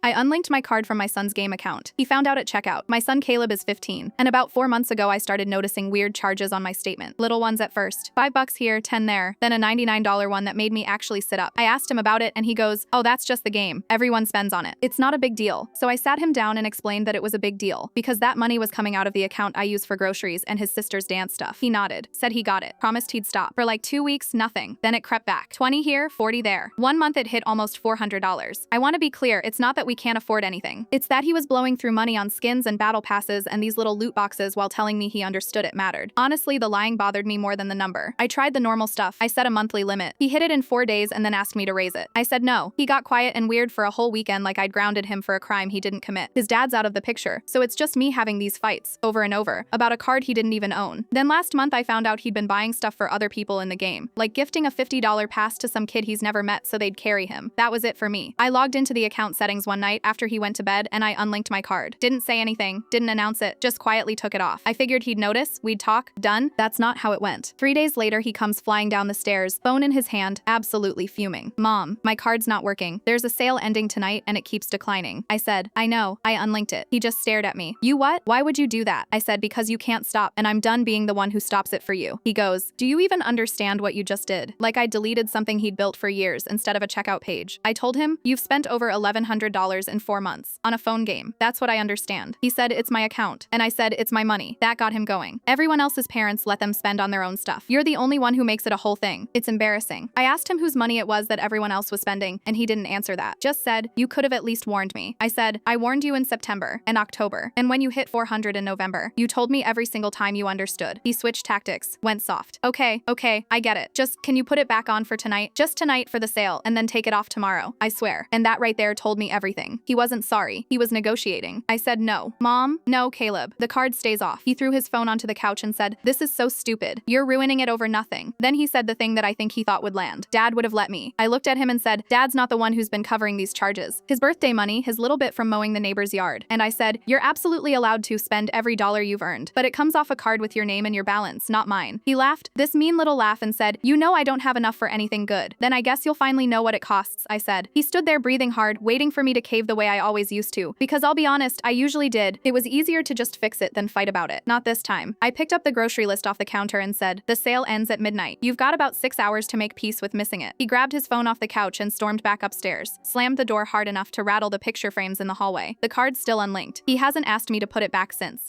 I unlinked my card from my son's game account. He found out at checkout. My son Caleb is 15, and about 4 months ago I started noticing weird charges on my statement. Little ones at first. $5 here, 10 there, then a $99 one that made me actually sit up. I asked him about it and he goes, "Oh, that's just the game. Everyone spends on it. It's not a big deal." So I sat him down and explained that it was a big deal because that money was coming out of the account I use for groceries and his sister's dance stuff. He nodded, said he got it, promised he'd stop. For like 2 weeks, nothing. Then it crept back. 20 here, 40 there. 1 month it hit almost $400. I want to be clear, it's not that we can't afford anything. It's that he was blowing through money on skins and battle passes and these little loot boxes while telling me he understood it mattered. Honestly, the lying bothered me more than the number. I tried the normal stuff. I set a monthly limit. He hit it in 4 days and then asked me to raise it. I said no. He got quiet and weird for a whole weekend like I'd grounded him for a crime he didn't commit. His dad's out of the picture, so it's just me having these fights, over and over, about a card he didn't even own. Then last month I found out he'd been buying stuff for other people in the game, like gifting a $50 pass to some kid he's never met so they'd carry him. That was it for me. I logged into the account settings one night after he went to bed and I unlinked my card. Didn't say anything, didn't announce it, just quietly took it off. I figured he'd notice, we'd talk, done. That's not how it went. 3 days later he comes flying down the stairs, phone in his hand, absolutely fuming. "Mom, my card's not working. There's a sale ending tonight and it keeps declining." I said, "I know, I unlinked it." He just stared at me. "You what? Why would you do that?" I said, "Because you can't stop and I'm done being the one who stops it for you." He goes, "Do you even understand what you just did?" Like I deleted something he'd built for years instead of a checkout page. I told him, "You've spent over $1,100 in 4 months on a phone game. That's what I understand." He said, "It's my account." And I said, "It's my money." That got him going. Everyone else's parents let them spend on their own stuff. You're the only one who makes it a whole thing. It's embarrassing. I asked him whose money it was that everyone else was spending, and he didn't answer that. Just said, "You could have at least warned me." I said, "I warned you in September and October, and when you hit 400 in November. You told me every single time you understood." He switched tactics, went soft. Okay, I get it. Just, can you put it back on for tonight? Just tonight for the sale, and then take it off tomorrow. I swear." And that right there told me everything. He wasn't sorry. He was negotiating. I said, "No. Mom, no, Caleb. The card stays off." He threw his phone onto the couch and said, "This is so stupid. You're ruining it over nothing." Then he said the thing that I think he thought would land. Dad would have let me. I looked at him and said, "Dad's not the one who's been covering these charges. His birthday money, his little bit from mowing the neighbor's yard." And I said, "You're absolutely allowed to spend every dollar you've earned, but it comes off a card with your name and your balance, not mine." He laughed, this mean little laugh, and said, "You know I don't have enough for anything good. Then I guess you'll finally know what it costs," I said. He stood there breathing hard, waiting for me to cave the way I always used to, because I'll be honest, I usually did. It was easier to just fix it than fight about it. Not this time. I picked up the grocery list off the counter and said, "The sale ends at midnight. You've got about 6 hours to make peace with missing it." He grabbed his phone off the couch and stormed back upstairs, slammed the door hard enough to rattle the picture frames in the hallway. The card's still unlinked. He hasn't asked me to put it back since.